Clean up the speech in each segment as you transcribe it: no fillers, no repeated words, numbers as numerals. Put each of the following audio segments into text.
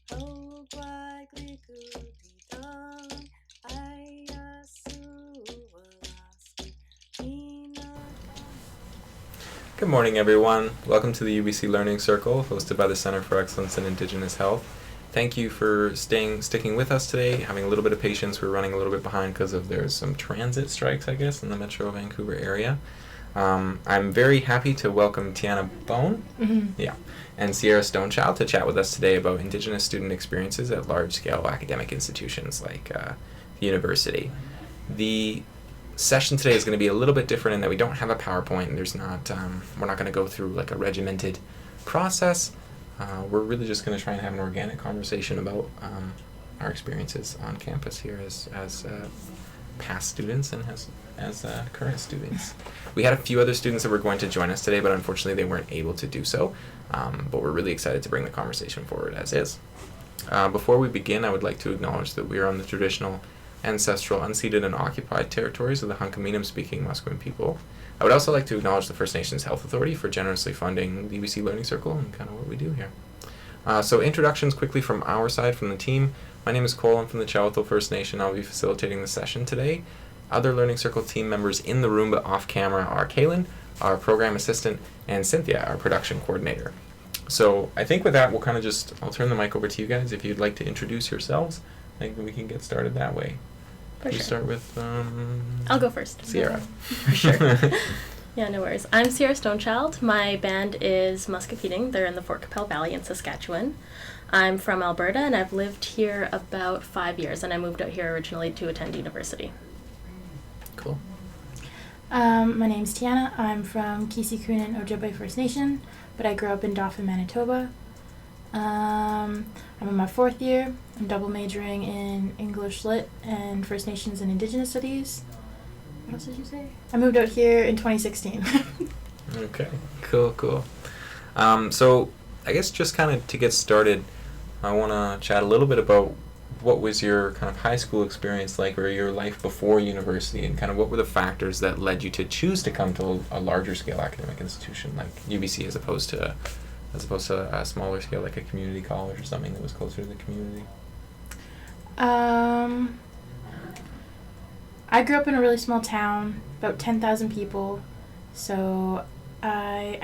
Good morning, everyone. Welcome to the UBC Learning Circle, hosted by the Center for Excellence in Indigenous Health. Thank you for sticking with us today, having a little bit of patience. We're running a little bit behind because there's some transit strikes, I guess, in the Metro Vancouver area. I'm very happy to welcome Tiana Bone and Sierra Stonechild to chat with us today about Indigenous student experiences at large-scale academic institutions like the university. The session today is going to be a little bit different in that we don't have a PowerPoint, and we're not going to go through like a regimented process. We're really just going to try and have an organic conversation about our experiences on campus here as past students and as current students. We had a few other students that were going to join us today, but unfortunately they weren't able to do so. But we're really excited to bring the conversation forward as is. Before we begin, I would like to acknowledge that we are on the traditional, ancestral, unceded, and occupied territories of the Hunkaminam-speaking Musqueam people. I would also like to acknowledge the First Nations Health Authority for generously funding the UBC Learning Circle and kind of what we do here. So introductions quickly from our side, from the team. My name is Cole. I'm from the Tsawwassen First Nation. I'll be facilitating the session today. Other Learning Circle team members in the room but off camera are Kaylin, our program assistant, and Cynthia, our production coordinator. So I think with that, I'll turn the mic over to you guys if you'd like to introduce yourselves. I think we can get started that way. For sure. Start with I'll go first. Sierra. For sure. Yeah, no worries. I'm Sierra Stonechild. My band is Musqueam. They're in the Fort Capel Valley in Saskatchewan. I'm from Alberta, and I've lived here about 5 years, and I moved out here originally to attend university. Cool. My name's Tiana. I'm from Kisikunan Ojibwe First Nation, but I grew up in Dauphin, Manitoba. I'm in my 4th year. I'm double majoring in English Lit and First Nations and Indigenous Studies. What else did you say? I moved out here in 2016. Okay, cool. So I guess just kind of to get started, I want to chat a little bit about what was your kind of high school experience like, or your life before university, and kind of what were the factors that led you to choose to come to a larger scale academic institution like UBC as opposed to a smaller scale like a community college or something that was closer to the community? I grew up in a really small town, about 10,000 people. So I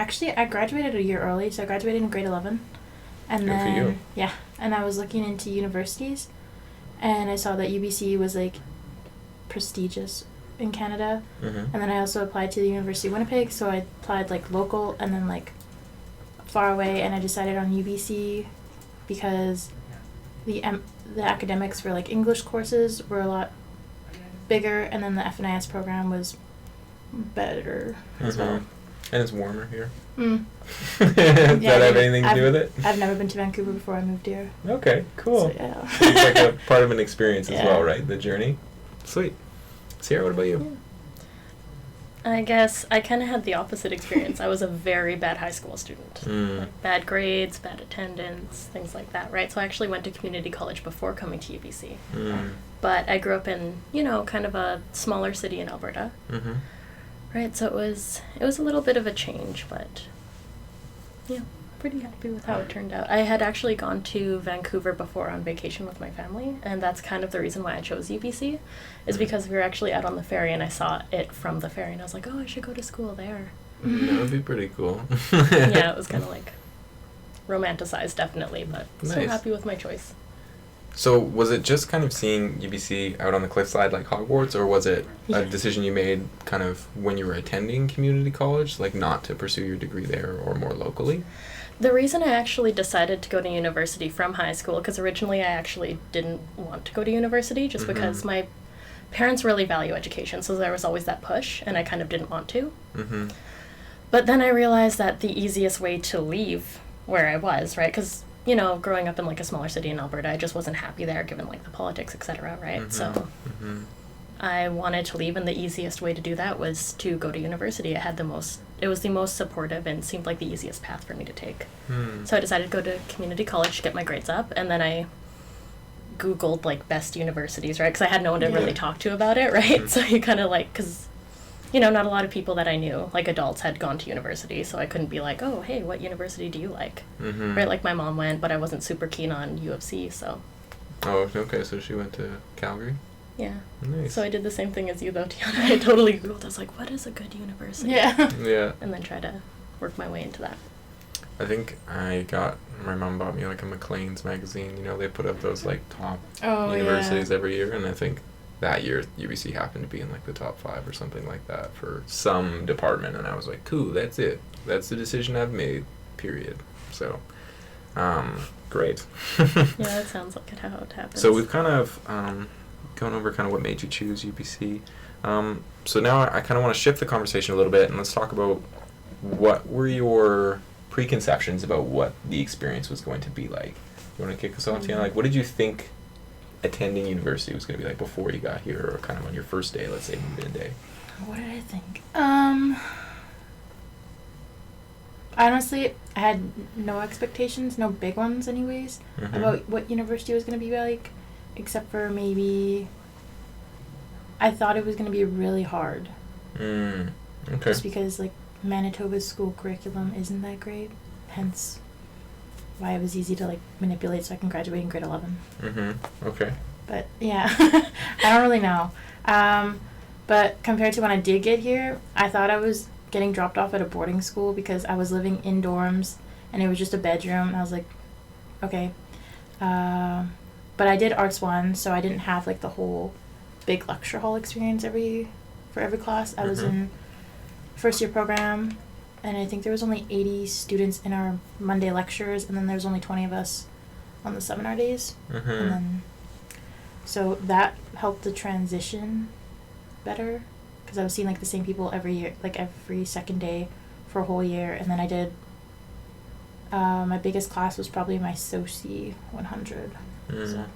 graduated a year early, so I graduated in grade 11. And Good then, for you. Yeah, and I was looking into universities, and I saw that UBC was like prestigious in Canada. Mm-hmm. And then I also applied to the University of Winnipeg, so I applied like local and then like far away, and I decided on UBC because the academics for like English courses were a lot bigger, and then the FNIS program was better as well. And it's warmer here. Mm. Does that have anything to do with it? I've never been to Vancouver before I moved here. Okay, cool. So, yeah. It's like a part of an experience as Yeah. well, right? The journey. Sweet. Sierra, what about you? Yeah. I guess I kind of had the opposite experience. I was a very bad high school student. Like bad grades, bad attendance, things like that, right? So I actually went to community college before coming to UBC. But I grew up in, kind of a smaller city in Alberta. Mm-hmm. Right, so it was a little bit of a change, but yeah, pretty happy with how it turned out. I had actually gone to Vancouver before on vacation with my family, and that's kind of the reason why I chose UBC, is because we were actually out on the ferry and I saw it from the ferry and I was like, oh, I should go to school there. That would be pretty cool. Yeah, it was kind of like romanticized, definitely, but so Nice. happy with my choice. So was it just kind of seeing UBC out on the cliffside like Hogwarts, or was it a decision you made kind of when you were attending community college, like not to pursue your degree there or more locally? The reason I actually decided to go to university from high school, because originally I actually didn't want to go to university just because my parents really value education, so there was always that push, and I kind of didn't want to. Mm-hmm. But then I realized that the easiest way to leave where I was, right, because growing up in like a smaller city in Alberta, I just wasn't happy there given like the politics, etc., right? So I wanted to leave, and the easiest way to do that was to go to university. It was the most supportive and seemed like the easiest path for me to take. So I decided to go to community college to get my grades up, and then I Googled like best universities, right? Because I had no one to really talk to about it, right? So you kind of like, because not a lot of people that I knew, like adults, had gone to university, so I couldn't be like, oh, hey, what university do you like? Mm-hmm. Right, like my mom went, but I wasn't super keen on U of C, so. Oh, okay, so she went to Calgary? Yeah. Nice. So I did the same thing as you, though, Tiana. I totally Googled. I was like, what is a good university? Yeah. Yeah. And then try to work my way into that. I think my mom bought me like a Maclean's magazine. They put up those like top universities every year, and I think that year UBC happened to be in like the top 5 or something like that for some department, and I was like, cool, that's it. That's the decision I've made, period. So, great. Yeah, that sounds like how it happens. So we've kind of gone over kind of what made you choose UBC. So now I kind of want to shift the conversation a little bit, and let's talk about what were your preconceptions about what the experience was going to be like. You want to kick us off, Tiana? Like, what did you think attending university was going to be like before you got here, or kind of on your first day, let's say move-in day? What did I think? Honestly, I had no expectations, no big ones anyways, Mm-hmm. about what university was going to be like, except for maybe I thought it was going to be really hard. Okay. Just because, like, Manitoba's school curriculum isn't that great, hence why it was easy to, like, manipulate so I can graduate in grade 11. Mm-hmm. Okay. But, yeah, I don't really know. But compared to when I did get here, I thought I was getting dropped off at a boarding school because I was living in dorms and it was just a bedroom, and I was like, okay. But I did Arts 1, so I didn't have, like, the whole big lecture hall experience for every class. I was in first year program, and I think there was only 80 students in our Monday lectures, and then there was only 20 of us on the seminar days. Mm-hmm. And then, so that helped the transition better, because I was seeing, like, the same people every year, like every second day for a whole year. And then I did, my biggest class was probably my Soci 100. So,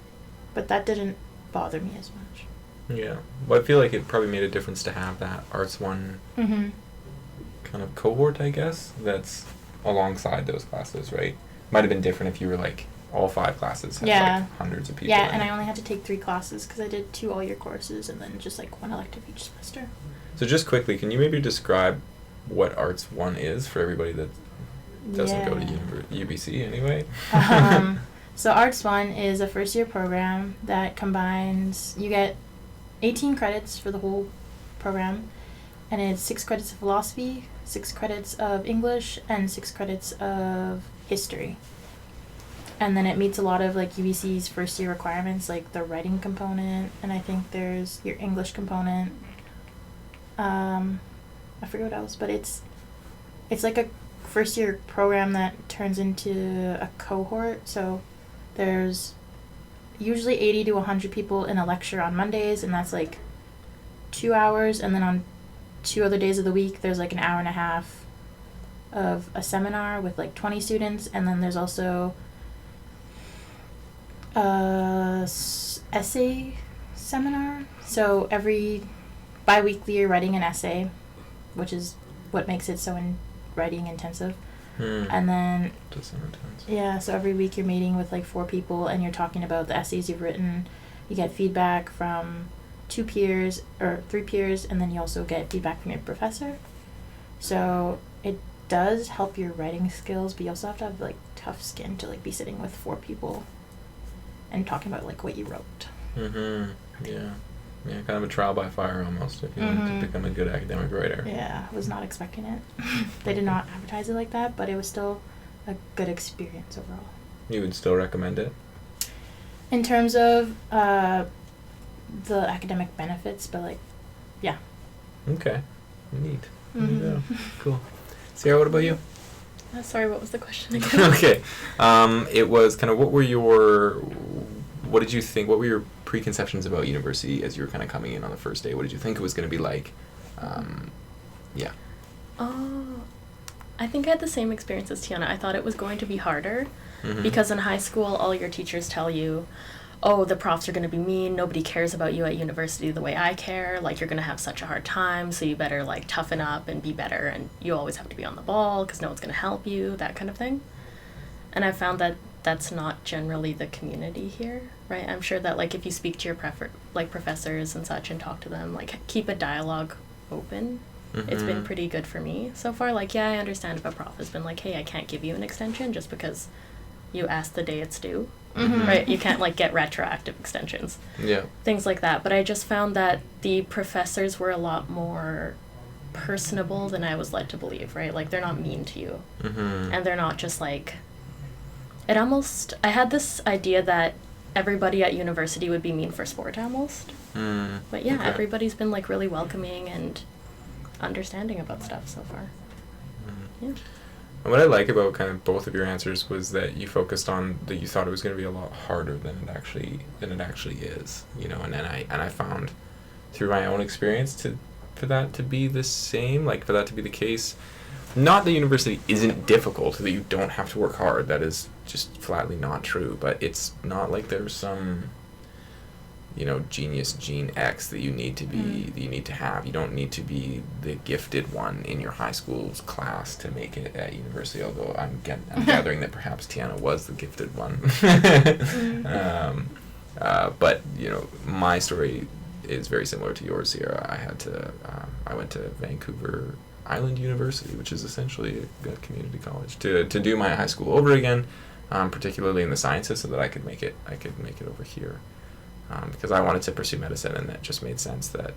but that didn't bother me as much. Yeah. Well, I feel like it probably made a difference to have that Arts 1 Mm-hmm. kind of cohort, I guess, that's alongside those classes, right? Might have been different if you were like all 5 classes had like hundreds of people. Yeah, in and it. I only had to take 3 classes because I did 2 all-year courses and then just like 1 elective each semester. So just quickly, can you maybe describe what Arts 1 is for everybody that doesn't go to UBC anyway? So Arts 1 is a first-year program that combines, you get 18 credits for the whole program, and it's 6 credits of philosophy, 6 credits of English, and 6 credits of history. And then it meets a lot of like UBC's first year requirements, like the writing component, and I think there's your English component. I forget what else, but it's like a first year program that turns into a cohort. So there's usually 80 to 100 people in a lecture on Mondays, and that's like 2 hours, and then on 2 other days of the week there's like an hour and a half of a seminar with like 20 students, and then there's also essay seminar. So every bi-weekly you're writing an essay, which is what makes it so writing intensive. And then yeah, so every week you're meeting with like 4 people and you're talking about the essays you've written. You get feedback from 2 peers or 3 peers, and then you also get feedback from your professor. So it does help your writing skills, but you also have to have like tough skin to like be sitting with 4 people and talking about like what you wrote. Yeah, kind of a trial by fire almost if you want to become a good academic writer. Yeah, I was not expecting it. They did not advertise it like that, but it was still a good experience overall. You would still recommend it? In terms of the academic benefits, but like, yeah. Okay, neat. Mm-hmm. Yeah. Cool. Sarah, what about you? Sorry, what was the question again? Okay. It was kind of what did you think, what were your preconceptions about university as you were kind of coming in on the first day? What did you think it was going to be like? Yeah. Oh, I think I had the same experience as Tiana. I thought it was going to be harder Mm-hmm. because in high school, all your teachers tell you, oh, the profs are going to be mean. Nobody cares about you at university the way I care. Like, you're going to have such a hard time, so you better, like, toughen up and be better. And you always have to be on the ball because no one's going to help you, that kind of thing. And I found that that's not generally the community here, right? I'm sure that, like, if you speak to your professors and such and talk to them, like, keep a dialogue open, it's been pretty good for me so far. Like, yeah, I understand if a prof has been like, hey, I can't give you an extension just because you asked the day it's due, right? You can't, like, get retroactive extensions. Yeah. Things like that. But I just found that the professors were a lot more personable than I was led to believe, right? Like, they're not mean to you. And they're not just, like... I had this idea that everybody at university would be mean for sport almost. But yeah, everybody's been, like, really welcoming and understanding about stuff so far. Yeah. And what I like about kind of both of your answers was that you focused on that you thought it was going to be a lot harder than it actually is, you know, and I found through my own experience for that to be the same, like for that to be the case. Not that university isn't difficult, that you don't have to work hard. That is just flatly not true. But it's not like there's some, you know, genius gene X that you need to be, that you need to have. You don't need to be the gifted one in your high school's class to make it at university. Although I'm gathering that perhaps Tiana was the gifted one. But you know, my story is very similar to yours, Sierra. I went to Vancouver Island University, which is essentially a community college, to do my high school over again, particularly in the sciences, so that I could make it over here, because I wanted to pursue medicine, and that just made sense that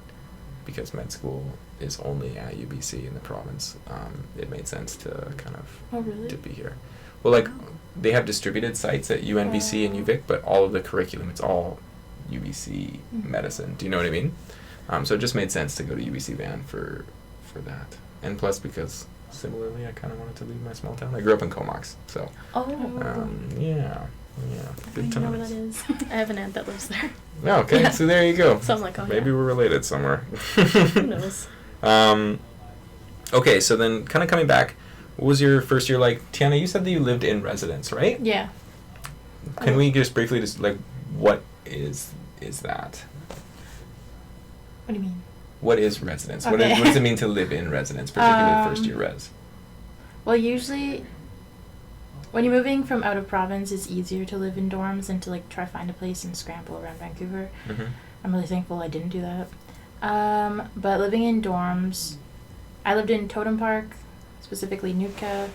because med school is only at UBC in the province, it made sense to kind of to be here. Well, like they have distributed sites at UNBC and UVic, but all of the curriculum, it's all UBC medicine. Do you know what I mean? So it just made sense to go to UBC Van for that. And plus, because similarly, I kind of wanted to leave my small town. I grew up in Comox, so yeah, good times. I know where that is. I have an aunt that lives there. Oh, okay, Yeah. So there you go. So I'm like, oh, maybe yeah. we're related somewhere. Who knows? Okay, so then kind of coming back, what was your first year like? Tiana, you said that you lived in residence, right? Yeah. Can we just briefly like, what is that? What do you mean? What is residence? Okay. What does it mean to live in residence, particularly first year res? Well, usually, when you're moving from out of province, it's easier to live in dorms than to like try to find a place and scramble around Vancouver. I'm really thankful I didn't do that. But living in dorms, I lived in Totem Park, specifically Nootka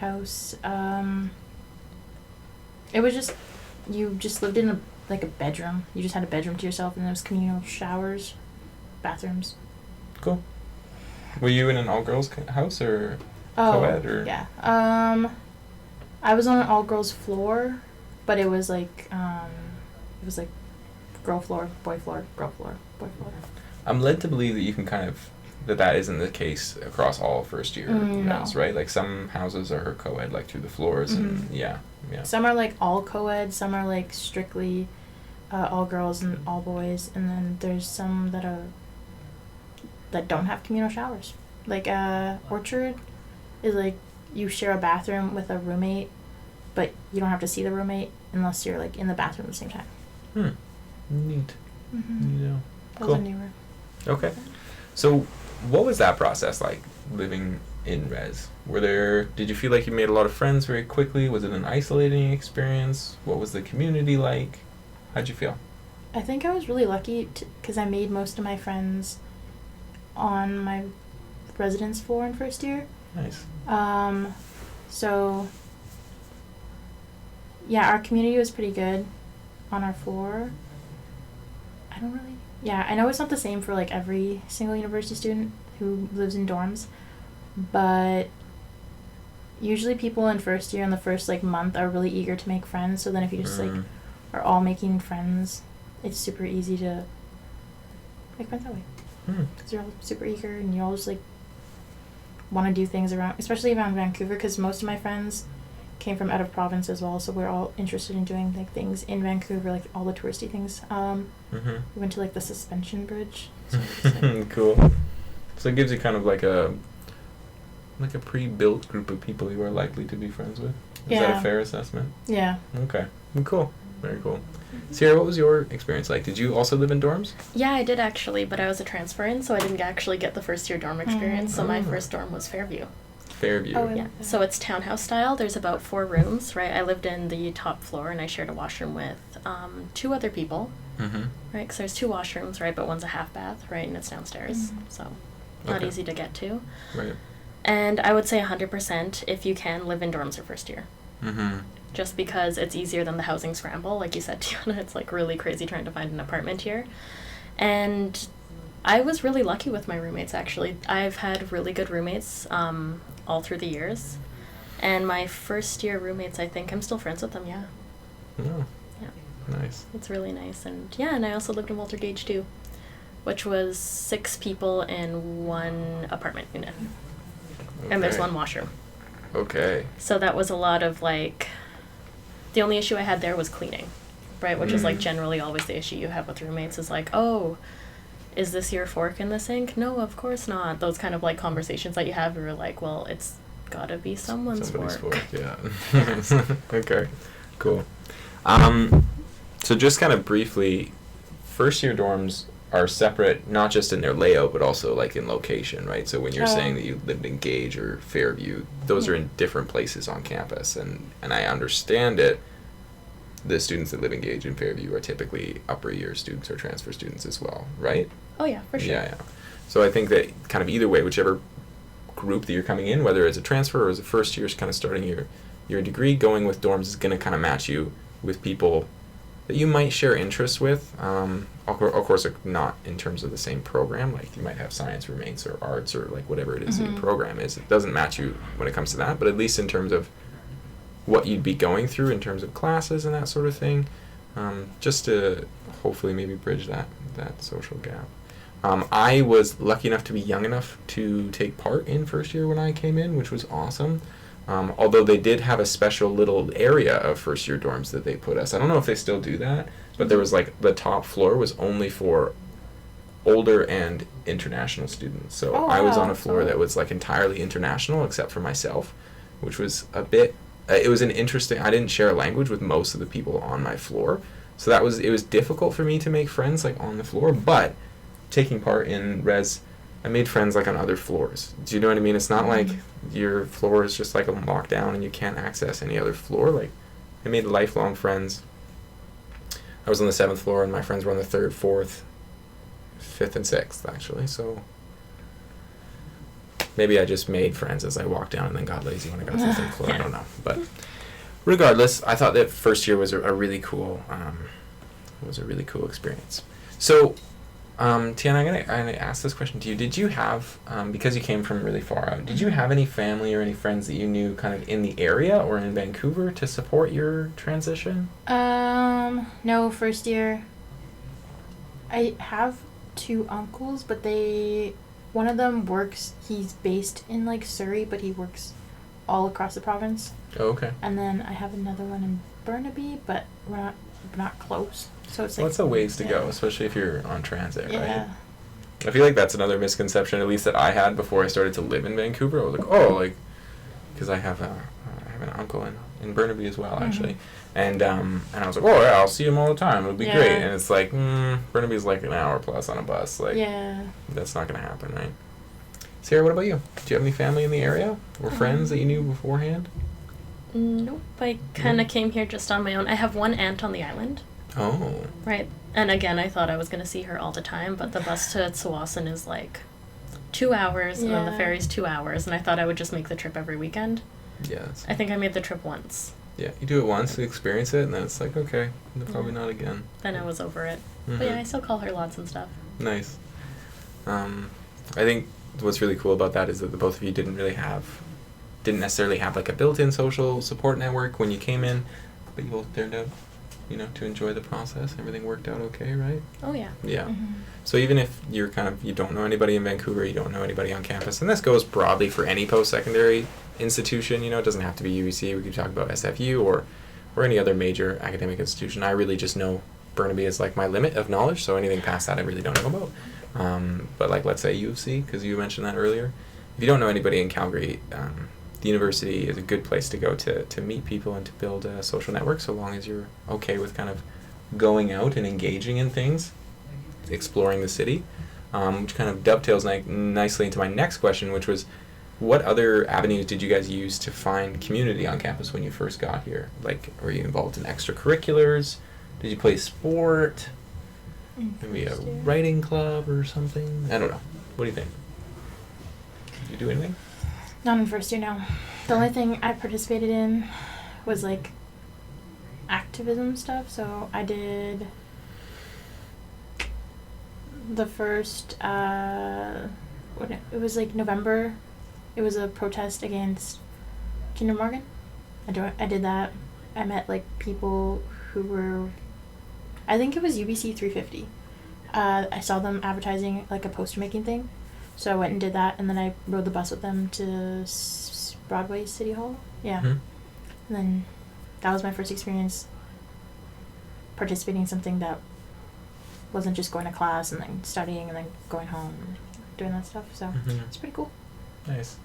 House. It was just, you just lived in a bedroom. You just had a bedroom to yourself, and there was communal showers, bathrooms. Cool. Were you in an all-girls house or co-ed or? Yeah. I was on an all-girls floor, but it was like girl floor, boy floor, girl floor, boy floor. I'm led to believe that you can kind of that isn't the case across all first year house, right? Like some houses are co-ed like through the floors and yeah. Some are like all co-ed, some are like strictly all girls and all boys, and then there's some that don't have communal showers. Like Orchard is like you share a bathroom with a roommate, but you don't have to see the roommate unless you're like in the bathroom at the same time. Neat. Yeah. Those Cool. are newer. Okay. So what was that process like, living in res? Did you feel like you made a lot of friends very quickly? Was it an isolating experience? What was the community like? How'd you feel? I think I was really lucky because I made most of my friends on my residence floor in first year. Nice. So yeah, our community was pretty good on our floor. I know it's not the same for like every single university student who lives in dorms, but usually people in first year in the first like month are really eager to make friends, so then if you just like are all making friends, it's super easy to make friends that way. Because you're all super eager and you all just like want to do things especially around Vancouver, because most of my friends came from out of province as well, so we're all interested in doing like things in Vancouver, like all the touristy things. We went to like the suspension bridge. So like, cool. So it gives you kind of like a pre-built group of people you are likely to be friends with. Is that a fair assessment? Yeah. Okay. Cool. Very cool. Sierra, what was your experience like? Did you also live in dorms? Yeah, I did actually, but I was a transferee, so I didn't actually get the first year dorm experience. So my first dorm was Fairview. Fairview. Oh, Yeah. So it's townhouse style. There's about 4 rooms, right? I lived in the top floor, and I shared a washroom with 2 other people, right? Because there's 2 washrooms, right? But one's a half bath, right? And it's downstairs. So not Okay. easy to get to. Right. And I would say 100% if you can live in dorms your first year. Mm-hmm. Just because it's easier than the housing scramble. Like you said, Tiana, it's like really crazy trying to find an apartment here. And I was really lucky with my roommates, actually. I've had really good roommates all through the years. And my first year roommates, I think I'm still friends with them, yeah. Oh, Yeah. nice. It's really nice. And yeah, and I also lived in Walter Gage too, which was 6 people in one apartment unit. And there's Okay. 1 washroom. Okay. So that was a lot of like, the only issue I had there was cleaning, right? Which is like generally always the issue you have with roommates is like, oh, is this your fork in the sink? No, of course not. Those kind of like conversations that you have where you're like, well, it's gotta be someone's Somebody's fork. yeah. Okay, cool. So just kind of briefly, first year dorms are separate, not just in their layout, but also like in location, right? So when you're saying that you lived in Gage or Fairview, those are in different places on campus, and I understand it. The students that live in Gage and Fairview are typically upper year students or transfer students as well, right? Oh yeah, for sure. Yeah. So I think that kind of either way, whichever group that you're coming in, whether it's a transfer or as a first year, kind of starting your degree, going with dorms is going to kind of match you with people that you might share interests with. Of course, not in terms of the same program. Like you might have science roommates or arts or like whatever it is that your program is. It doesn't match you when it comes to that, but at least in terms of what you'd be going through in terms of classes and that sort of thing, just to hopefully maybe bridge that social gap. I was lucky enough to be young enough to take part in first year when I came in, which was awesome. Although they did have a special little area of first year dorms that they put us. I don't know if they still do that, but there was like the top floor was only for older and international students. So I was on a floor that was like entirely international except for myself, which was a bit, it was an interesting, I didn't share a language with most of the people on my floor. So it was difficult for me to make friends like on the floor, but taking part in res, I made friends like on other floors. Do you know what I mean? It's not like your floor is just like a lockdown and you can't access any other floor. Like I made lifelong friends. I was on the 7th floor and my friends were on the 3rd, 4th, 5th, and 6th actually. So maybe I just made friends as I walked down and then got lazy when I got to the 3rd floor. I don't know. But regardless, I thought that first year was a really cool experience. So Tiana, I'm gonna ask this question to you. Did you have, because you came from really far out, did you have any family or any friends that you knew kind of in the area or in Vancouver to support your transition? No, first year. I have 2 uncles, but one of them works, he's based in like Surrey, but he works all across the province. Oh, okay. And then I have another one in Burnaby, but we're not close. So it's like, Well, it's a ways to go, especially if you're on transit, yeah. right? I feel like that's another misconception, at least that I had before I started to live in Vancouver. I was like, oh, like, because I have an uncle in Burnaby as well, actually, and I was like, oh yeah, I'll see him all the time. It'll be great. And it's like, Burnaby's like an hour plus on a bus. Like, that's not gonna happen, right? Sarah, what about you? Do you have any family in the area or friends that you knew beforehand? Nope, I kind of came here just on my own. I have one aunt on the island. Oh. Right. And again, I thought I was going to see her all the time, but the bus to Tsawwassen is like 2 hours, and then the ferry's 2 hours, and I thought I would just make the trip every weekend. Yeah. I think I made the trip once. Yeah, you do it once, you experience it, and then it's like, okay, probably not again. Then I was over it. But yeah, I still call her lots and stuff. Nice. I think what's really cool about that is that the both of you didn't necessarily have like a built-in social support network when you came in, but you both turned out, to enjoy the process. Everything worked out okay, right? Oh yeah. Yeah. So even if you don't know anybody in Vancouver, you don't know anybody on campus, and this goes broadly for any post-secondary institution, it doesn't have to be UBC. We could talk about SFU or any other major academic institution. I really just know Burnaby is like my limit of knowledge, so anything past that I really don't know about. But like, let's say U of C, because you mentioned that earlier. If you don't know anybody in Calgary, the university is a good place to go to meet people and to build a social network, so long as you're okay with kind of going out and engaging in things, exploring the city, which kind of dovetails nicely into my next question, which was, what other avenues did you guys use to find community on campus when you first got here? Like, were you involved in extracurriculars? Did you play sport? Maybe a writing club or something? I don't know. What do you think? you do anything? Not in first year, no. The only thing I participated in was like activism stuff. So I did the first, it was like November. It was a protest against Kinder Morgan. I did that. I met like people who were, I think it was UBC 350. I saw them advertising like a poster making thing. So I went and did that, and then I rode the bus with them to Broadway City Hall. Yeah. Mm-hmm. And then that was my first experience participating in something that wasn't just going to class and then studying and then going home and doing that stuff. So it's pretty cool. Nice.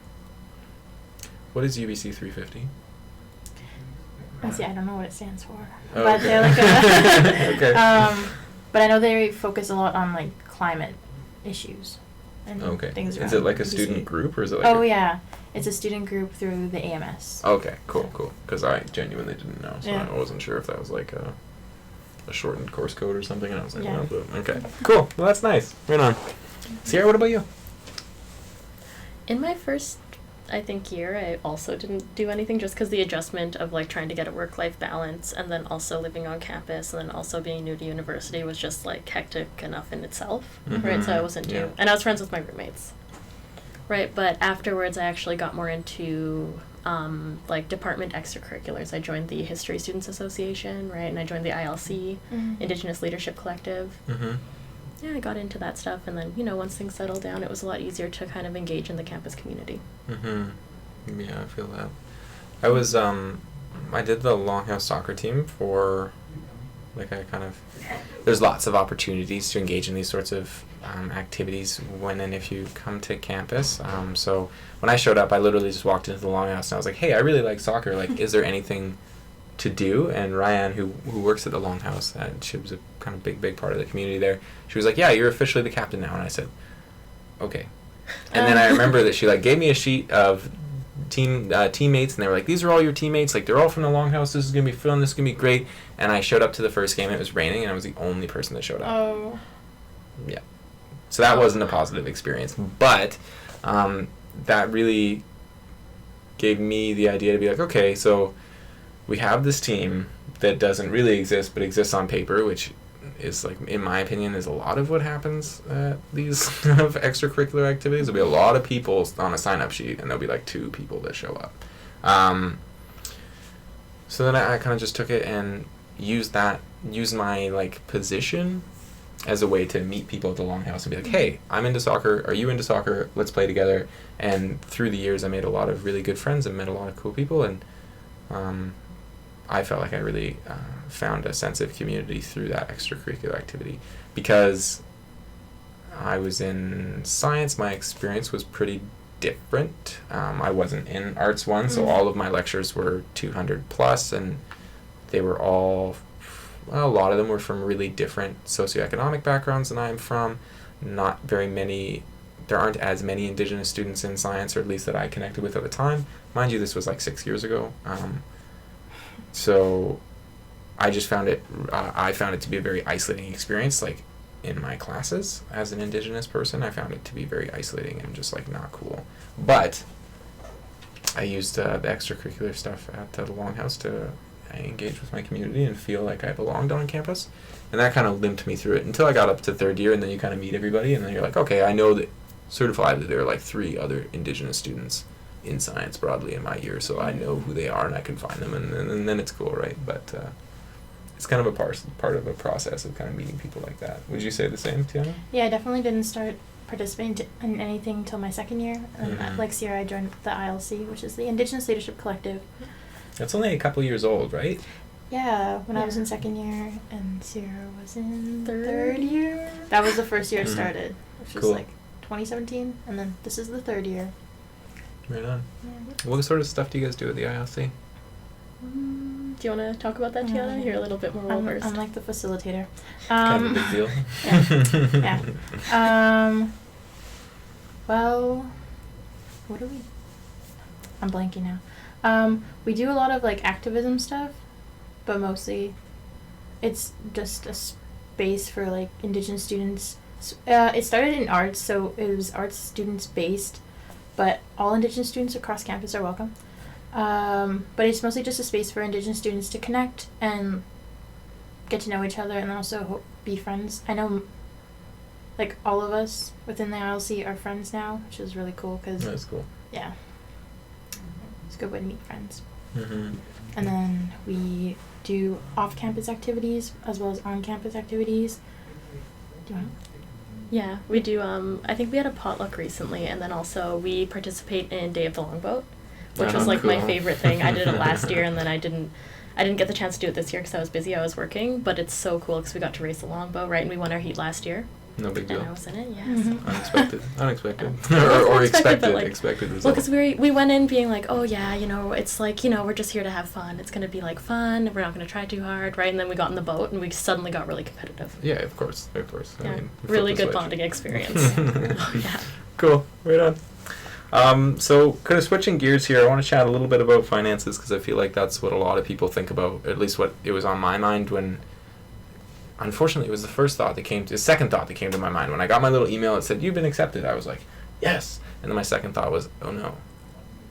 What is UBC 350? See, I don't know what it stands for. Oh, But okay. they're like a Okay. but I know they focus a lot on like climate issues and Okay. things Is around it like a UBC. student group or is it like Oh a... yeah. It's a student group through the AMS. Okay, cool. Because I genuinely didn't know, so Yeah. I wasn't sure if that was like a shortened course code or something, and I was like, Yeah. well, but, okay. Cool. Well, that's nice. Right on. Sierra, what about you? In my first, I think, year, I also didn't do anything just because the adjustment of like trying to get a work-life balance and then also living on campus and then also being new to university was just like hectic enough in itself, right? So I wasn't Yeah. and I was friends with my roommates, right? But afterwards, I actually got more into like department extracurriculars. I joined the History Students Association, right? And I joined the ILC, Indigenous Leadership Collective. Mm-hmm. Yeah, I got into that stuff, and then, once things settled down, it was a lot easier to kind of engage in the campus community. Mm-hmm. Yeah, I feel that. I was, I did the Longhouse soccer team for, there's lots of opportunities to engage in these sorts of activities when and if you come to campus. So when I showed up, I literally just walked into the Longhouse and I was like, hey, I really like soccer. Like, is there anything to do? And Ryan, who works at the Longhouse, she was a kind of big part of the community there, she was like, yeah, you're officially the captain now. And I said, okay. And then I remember that she gave me a sheet of teammates, and they were like, these are all your teammates, like they're all from the Longhouse, this is gonna be fun, this is gonna be great. And I showed up to the first game, it was raining, and I was the only person that showed up. Oh. Yeah. So that wasn't a positive experience, but that really gave me the idea to be like, okay, so we have this team that doesn't really exist but exists on paper, which is, like, in my opinion, is a lot of what happens at these kind of extracurricular activities. There'll be a lot of people on a sign-up sheet, and there'll be like 2 people that show up. So then I kind of just took it and used my position as a way to meet people at the Longhouse and be like, hey, I'm into soccer, are you into soccer, let's play together. And through the years I made a lot of really good friends and met a lot of cool people, and I felt like I really found a sense of community through that extracurricular activity. Because I was in science, my experience was pretty different. I wasn't in Arts 1, so all of my lectures were 200 plus, and they were all, a lot of them were from really different socioeconomic backgrounds than I'm from. Not very many, there aren't as many Indigenous students in science, or at least that I connected with at the time. Mind you, this was 6 years ago. So I just found it, I found it to be a very isolating experience, in my classes as an Indigenous person. I found it to be very isolating and just not cool. But I used the extracurricular stuff at the Longhouse to engage with my community and feel like I belonged on campus. And that kind of limped me through it until I got up to 3rd year, and then you kind of meet everybody, and then you're like, okay, I know that certifiably there are 3 other Indigenous students in science broadly in my year, so I know who they are and I can find them, and then it's cool, right? But it's kind of a part of a process of kind of meeting people like that. Would you say the same, Tiana? Yeah, I definitely didn't start participating in anything until my 2nd year. And like Sierra, I joined the ILC, which is the Indigenous Leadership Collective. That's only a couple years old, right? Yeah, when I was in 2nd year and Sierra was in 3rd year. That was the first year it started, which was Cool. 2017, and then this is the 3rd year. Right on. Yeah. What sort of stuff do you guys do at the ILC? Do you want to talk about that, Tiana? You're a little bit more well-versed. I'm like the facilitator. Kind of a big deal. Yeah. Well, what do we... I'm blanking now. We do a lot of activism stuff, but mostly it's just a space for Indigenous students. It started in arts, so it was arts students based, but all Indigenous students across campus are welcome. But it's mostly just a space for Indigenous students to connect and get to know each other, and then also be friends. I know, like, all of us within the ILC are friends now, which is really cool, because That's cool. yeah, it's a good way to meet friends. Mm-hmm. And then we do off-campus activities as well as on-campus activities. Do you want to? Yeah, we do. I think we had a potluck recently, and then also we participate in Day of the Longboat, which was like my cool. favorite thing. I did it last year, and then I didn't get the chance to do it this year because I was busy. I was working, but it's so cool because we got to race the longboat, right? And we won our heat last year. No big deal. And I was in it, yes. Mm-hmm. Unexpected. Well, or unexpected, but, expected. like, Expected result. Well, because we went in being like, oh yeah, it's like, we're just here to have fun. It's gonna be like fun. We're not gonna try too hard, right? And then we got in the boat and we suddenly got really competitive. Yeah, of course. Yeah, I mean, really flip good the switch. bonding experience. Oh, yeah. Cool. Right on. So kind of switching gears here, I want to chat a little bit about finances because I feel like that's what a lot of people think about, at least what it was on my mind when, unfortunately, it was the second thought that came to my mind. When I got my little email that said, you've been accepted, I was like, yes. And then my second thought was, oh no,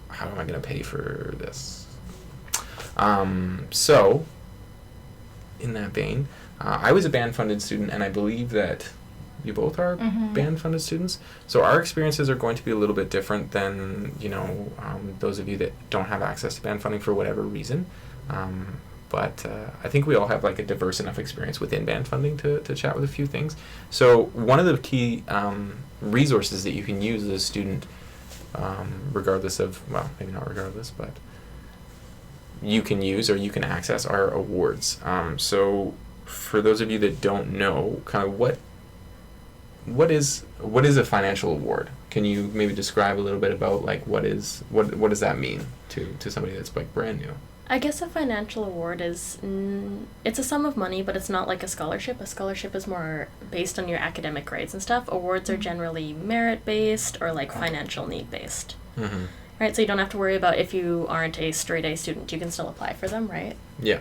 how am I going to pay for this? So, in that vein, I was a band-funded student, and I believe that you both are Mhm. band-funded students. So our experiences are going to be a little bit different than, those of you that don't have access to band funding for whatever reason. But I think we all have like a diverse enough experience within band funding to chat with a few things. So one of the key resources that you can use as a student, regardless of, well, maybe not regardless, but you can use or you can access are awards. So for those of you that don't know, kind of what is a financial award? Can you maybe describe a little bit about like what does that mean to somebody that's like brand new? I guess a financial award is, it's a sum of money, but it's not like a scholarship. A scholarship is more based on your academic grades and stuff. Awards are generally merit-based or like financial need-based. Mm-hmm. Right, so you don't have to worry about if you aren't a straight A student. You can still apply for them, right? Yeah.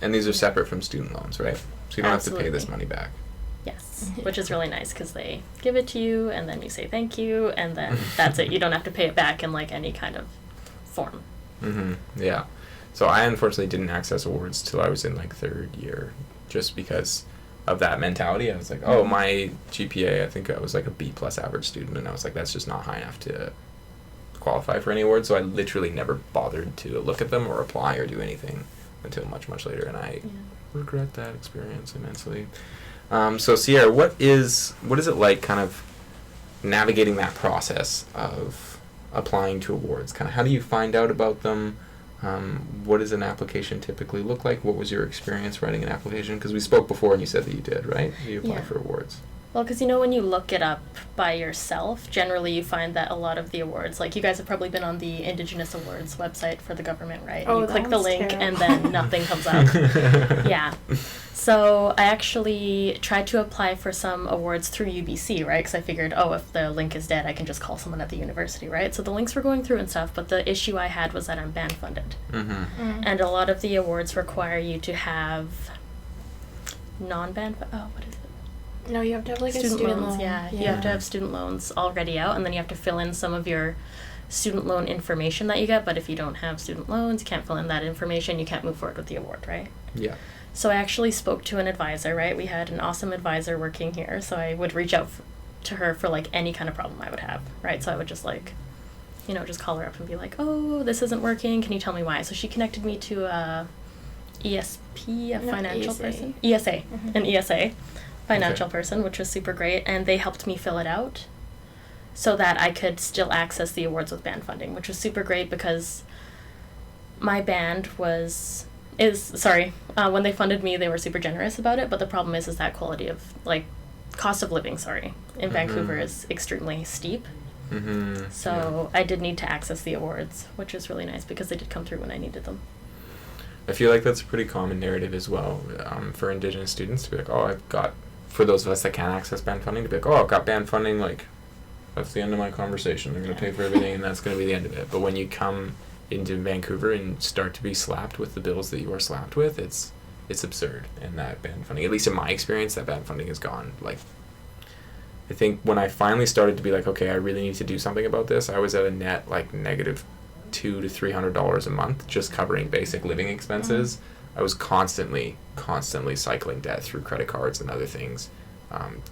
And these are separate from student loans, right? So you don't have to pay this money back. Yes, which is really nice because they give it to you and then you say thank you and then that's it. You don't have to pay it back in like any kind of form. Mm-hmm. Yeah. So I unfortunately didn't access awards till I was in like third year, just because of that mentality. I was like, oh, my GPA, I think I was like a B+ average student, and I was like, that's just not high enough to qualify for any awards. So I literally never bothered to look at them or apply or do anything until much, much later, and I regret that experience immensely. So Sierra, what is it like kind of navigating that process of applying to awards? Kind of how do you find out about them? What does an application typically look like? What was your experience writing an application? Because we spoke before and you said that you did, right? You applied for awards. Well, because when you look it up by yourself, generally you find that a lot of the awards, like you guys have probably been on the Indigenous Awards website for the government, right? Oh, you click the link terrible. and then nothing comes up. Yeah. So I actually tried to apply for some awards through UBC, right? Because I figured, if the link is dead, I can just call someone at the university, right? So the links were going through and stuff, but the issue I had was that I'm band funded. Mm-hmm. And a lot of the awards require you to have non-band, what is it? No, you have to have like Student a student loans, loan. yeah. You have to have student loans already out, and then you have to fill in some of your student loan information that you get, but if you don't have student loans, you can't fill in that information, you can't move forward with the award, right? Yeah. So I actually spoke to an advisor, right? We had an awesome advisor working here, so I would reach out to her for like any kind of problem I would have, right? So I would just like, just call her up and be like, oh, this isn't working, can you tell me why? So she connected me to a ESP, financial ESA. person. ESA, Mhm. an ESA financial person, which was super great, and they helped me fill it out so that I could still access the awards with band funding, which was super great because my band when they funded me, they were super generous about it, but the problem is that quality of, like, cost of living, in Vancouver is extremely steep. Mm-hmm. So I did need to access the awards, which is really nice because they did come through when I needed them. I feel like that's a pretty common narrative as well for Indigenous students to be like, for those of us that can't access band funding, to be like, I've got band funding, like, that's the end of my conversation. They're going to pay for everything, and that's going to be the end of it. But when you come into Vancouver and start to be slapped with the bills that you are slapped with, it's absurd. And that band funding, at least in my experience, that band funding is gone. Like, I think when I finally started to be like, okay, I really need to do something about this, I was at a net like negative $200 to $300 a month just covering basic living expenses. I was constantly cycling debt through credit cards and other things,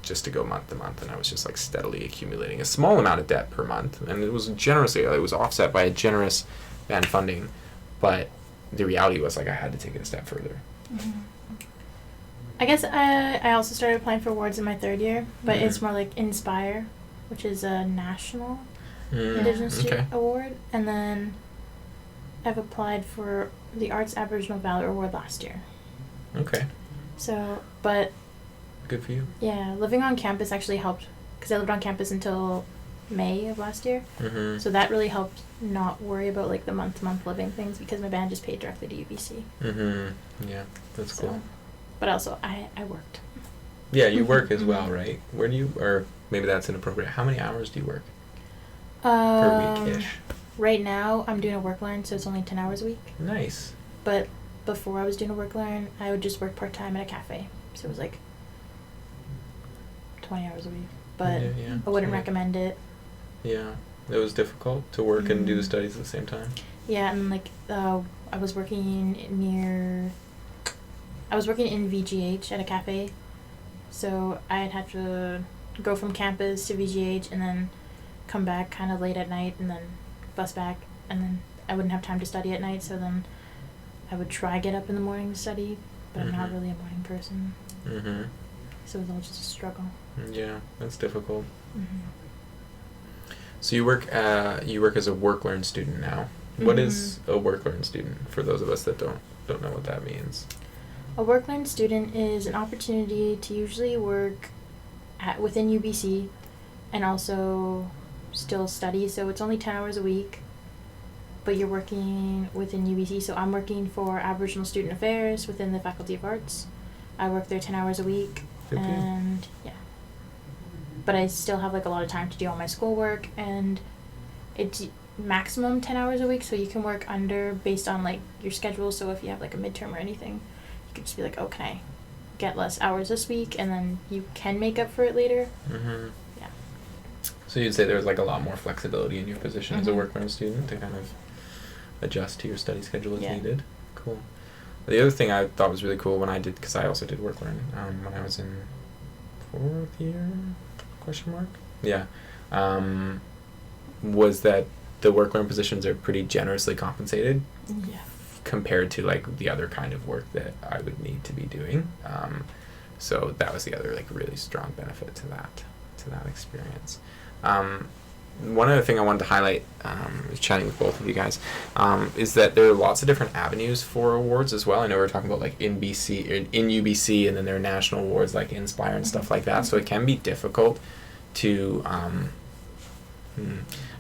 just to go month to month, and I was just like steadily accumulating a small amount of debt per month, and it was offset by a generous band funding, but the reality was like I had to take it a step further. I guess I also started applying for awards in my third year, but it's more like Inspire, which is a national Indigenous Student Award, and then I've applied for the Arts Aboriginal Valor Award last year. Okay. So, but good for you. Yeah, living on campus actually helped, because I lived on campus until May of last year. So that really helped not worry about like the month-to-month living things, because my band just paid directly to UBC. Yeah, that's cool. But also, I worked. Yeah, you work as well, right? Where do you, or maybe that's inappropriate. How many hours do you work per week-ish? Right now, I'm doing a Worklearn, so it's only 10 hours a week. Nice. But before I was doing a Worklearn, I would just work part-time at a cafe. So it was like 20 hours a week. But I wouldn't recommend it. Yeah. It was difficult to work and do the studies at the same time. Yeah, and like I was working in VGH at a cafe, so I'd have to go from campus to VGH and then come back kind of late at night and then bus back, and then I wouldn't have time to study at night, so then I would try get up in the morning to study, but I'm not really a morning person. So it was all just a struggle. Yeah, that's difficult. So you work as a Worklearn student now. What is a Worklearn student for those of us that don't know what that means? A Worklearn student is an opportunity to usually work within UBC and also still study. So it's only 10 hours a week, but you're working within UBC. So I'm working for Aboriginal Student Affairs within the Faculty of Arts. I work there 10 hours a week. And yeah. But I still have like a lot of time to do all my schoolwork, and it's maximum 10 hours a week, so you can work under based on like your schedule. So if you have like a midterm or anything, you could just be like, oh, can I get less hours this week, and then you can make up for it later. Yeah. So you'd say there's like a lot more flexibility in your position as a Worklearn student to kind of adjust to your study schedule as needed. Cool. The other thing I thought was really cool when I did, because I also did Worklearn when I was in 4th year, ? Yeah. Was that the Worklearn positions are pretty generously compensated compared to like the other kind of work that I would need to be doing. So that was the other like really strong benefit to that experience. One other thing I wanted to highlight, chatting with both of you guys, is that there are lots of different avenues for awards as well. I know we were talking about like in UBC, and then there are national awards like Inspire and stuff like that. So it can be difficult to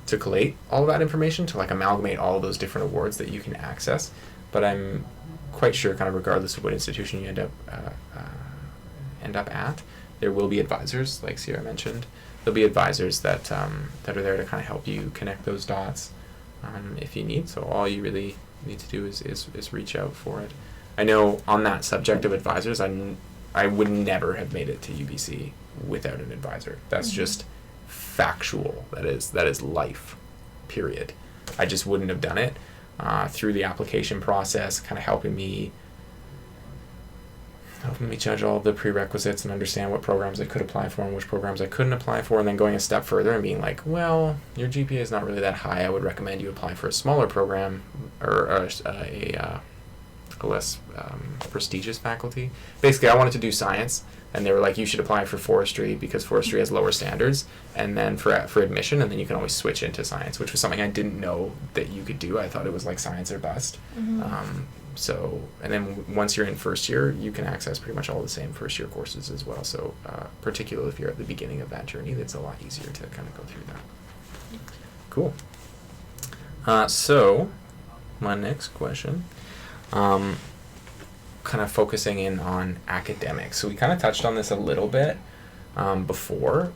collate all of that information, to like amalgamate all of those different awards that you can access. But I'm quite sure, kind of regardless of what institution you end up at, there will be advisors, like Sierra mentioned. There'll be advisors that are there to kind of help you connect those dots if you need. So all you really need to do is reach out for it. I know on that subject of advisors, I would never have made it to UBC without an advisor. That's just factual. That is life, period. I just wouldn't have done it through the application process, kind of helping me judge all the prerequisites and understand what programs I could apply for and which programs I couldn't apply for, and then going a step further and being like, well, your GPA is not really that high. I would recommend you apply for a smaller program or a less prestigious faculty. Basically, I wanted to do science, and they were like, you should apply for forestry because forestry has lower standards, and then for admission, and then you can always switch into science, which was something I didn't know that you could do. I thought it was like science or bust. So, and then once you're in first year, you can access pretty much all the same first year courses as well. So, particularly if you're at the beginning of that journey, it's a lot easier to kind of go through that. Cool. So, my next question, kind of focusing in on academics. So we kind of touched on this a little bit before,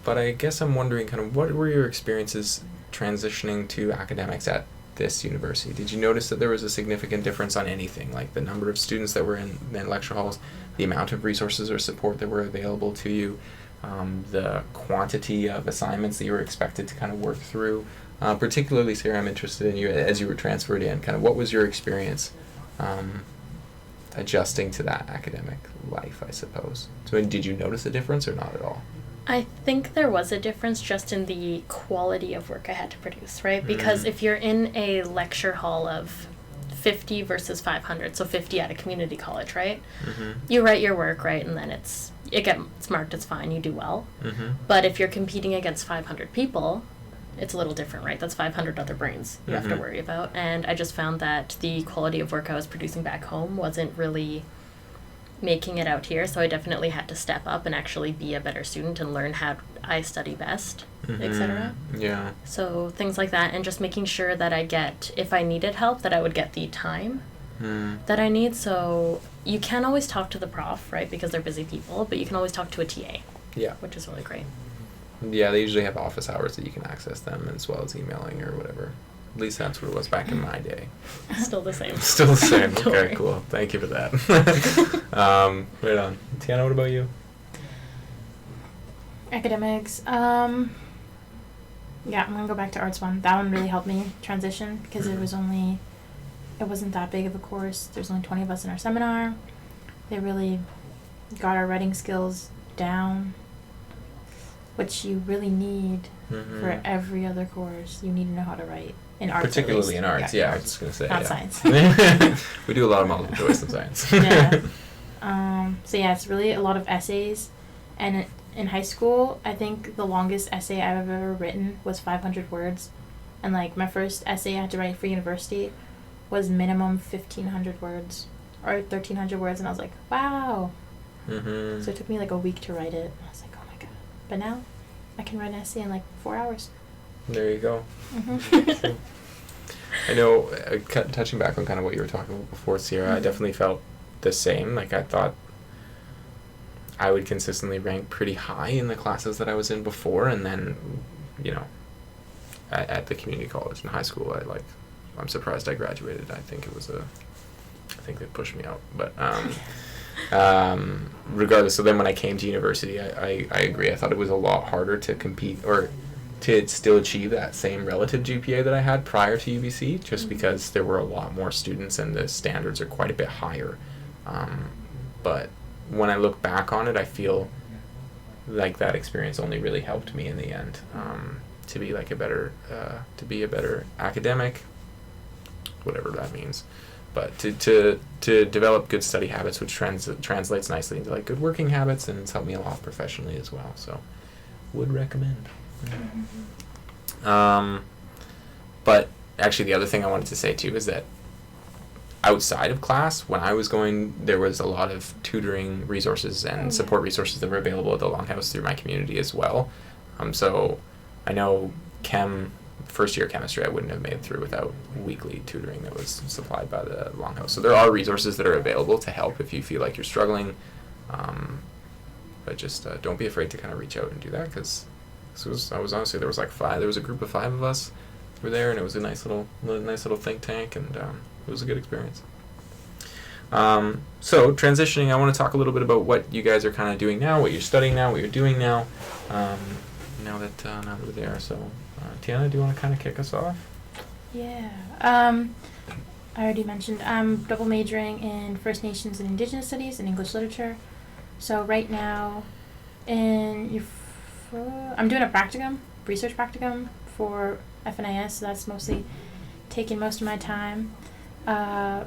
but I guess I'm wondering kind of what were your experiences transitioning to academics at this university? Did you notice that there was a significant difference on anything, like the number of students that were in lecture halls, the amount of resources or support that were available to you, the quantity of assignments that you were expected to kind of work through. Particularly, Sarah, I'm interested in you as you were transferred in. Kind of what was your experience adjusting to that academic life, I suppose? So did you notice a difference or not at all? I think there was a difference just in the quality of work I had to produce, right? Because if you're in a lecture hall of 50 versus 500, so 50 at a community college, right? You write your work, right, and then it gets marked as fine, you do well. But if you're competing against 500 people, it's a little different, right? That's 500 other brains you have to worry about. And I just found that the quality of work I was producing back home wasn't really making it out here, so I definitely had to step up and actually be a better student and learn how I study best, etc. Yeah. So things like that, and just making sure that I get, if I needed help, that I would get the time that I need. So you can't always talk to the prof, right, because they're busy people, but you can always talk to a TA. Yeah. Which is really great. Yeah, they usually have office hours that you can access them as well as emailing or whatever. At least that's what it was back in my day. Still the same. Still the same. Don't Okay, worry. cool. Thank you for that. Right on. Tiana, what about you? Academics. Yeah, I'm gonna go back to arts one. That one really helped me transition because it wasn't that big of a course. There's only 20 of us in our seminar. They really got our writing skills down, which you really need for every other course. You need to know how to write in arts. Particularly in arts, yeah, I was just going to say. Not yeah. science. We do a lot of multiple choice in science. Yeah. So yeah, it's really a lot of essays. And in high school, I think the longest essay I've ever written was 500 words. And like my first essay I had to write for university was minimum 1,500 words or 1,300 words. And I was like, wow. So it took me like a week to write it. I was like, oh my God. But now I can write an essay in like 4 hours. There you go. Mm-hmm. I know, touching back on kind of what you were talking about before, Sierra, I definitely felt the same. Like, I thought I would consistently rank pretty high in the classes that I was in before, and then, you know, at the community college and high school, I'm surprised I graduated. I think they pushed me out. But regardless, so then when I came to university, I agree. I thought it was a lot harder to compete or to still achieve that same relative GPA that I had prior to UBC, just because there were a lot more students and the standards are quite a bit higher. But when I look back on it, I feel like that experience only really helped me in the end to be like a better academic, whatever that means. But to develop good study habits, which translates nicely into like good working habits, and it's helped me a lot professionally as well. So, would recommend. But actually, the other thing I wanted to say too is that outside of class, when I was going, there was a lot of tutoring resources and support resources that were available at the Longhouse through my community as well. So I know first year chemistry I wouldn't have made it through without weekly tutoring that was supplied by the Longhouse. So there are resources that are available to help if you feel like you're struggling. But just don't be afraid to kind of reach out and do that, because I was honestly, there was a group of 5 of us were there, and it was a nice little think tank, and it was a good experience. So transitioning, I want to talk a little bit about what you guys are kind of doing now, what you're studying now, what you're doing now, now that we're there. So Tiana, do you want to kind of kick us off? Yeah. I already mentioned I'm double majoring in First Nations and Indigenous Studies and English Literature. So right now, I'm doing a practicum, research practicum for FNIS, so that's mostly taking most of my time. But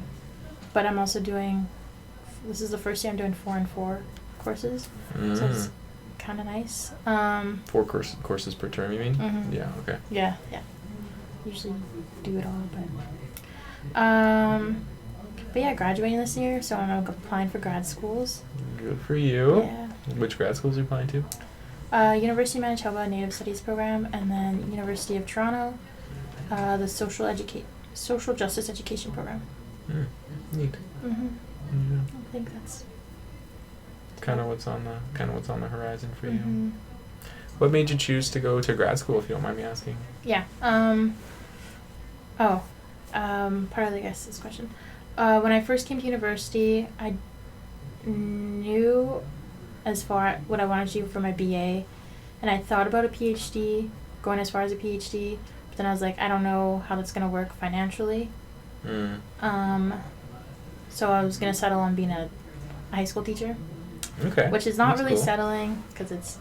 I'm also this is the first year I'm doing 4 and 4 courses, so it's kind of nice. 4 courses per term, you mean? Mm-hmm. Yeah, okay. Yeah. Usually do it all, but yeah, graduating this year, so I'm applying for grad schools. Good for you. Yeah. Which grad schools are you applying to? University of Manitoba Native Studies program, and then University of Toronto, the social justice education program. Neat. Mm-hmm. Yeah. I think that's kind of what's on the horizon for you. Mm-hmm. What made you choose to go to grad school, if you don't mind me asking? Yeah. Part of this question. When I first came to university, I knew as far what I wanted to do for my BA, and I thought about a PhD, going as far as a PhD, but then I was like, I don't know how that's gonna work financially. So I was gonna settle on being a high school teacher. Okay. Which is not That's really cool. settling, because it's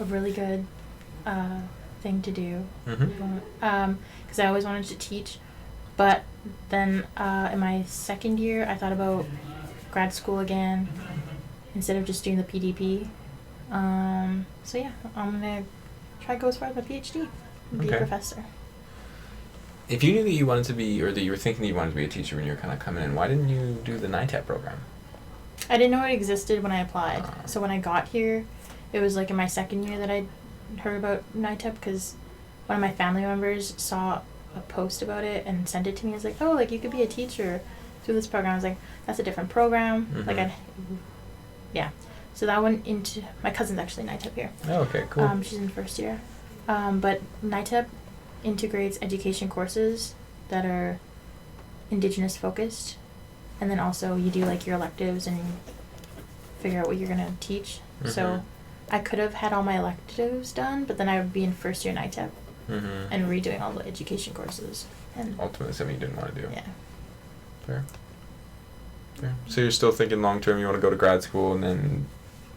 a really good thing to do. Mm-hmm. Because I always wanted to teach, but then in my second year, I thought about grad school again instead of just doing the PDP. So yeah, I'm gonna try to go as far as my PhD and be a Okay. professor. If you knew that you wanted to be, or that you were thinking that you wanted to be a teacher when you were kind of coming in, why didn't you do the NITEP program? I didn't know it existed when I applied. So when I got here, it was like in my second year that I heard about NITEP, because one of my family members saw a post about it and sent it to me. He was like, oh, like you could be a teacher through this program. I was like, that's a different program. Mm-hmm. Like yeah. So that went into, my cousin's actually NITEP here. Oh, okay, cool. She's in first year. But NITEP integrates education courses that are Indigenous focused. And then also you do like your electives and figure out what you're going to teach. Mm-hmm. So I could have had all my electives done, but then I would be in first year NITEP Mm-hmm. and redoing all the education courses. And Ultimately, something you didn't want to do. yeah. Fair. Fair. So you're still thinking long term you want to go to grad school and then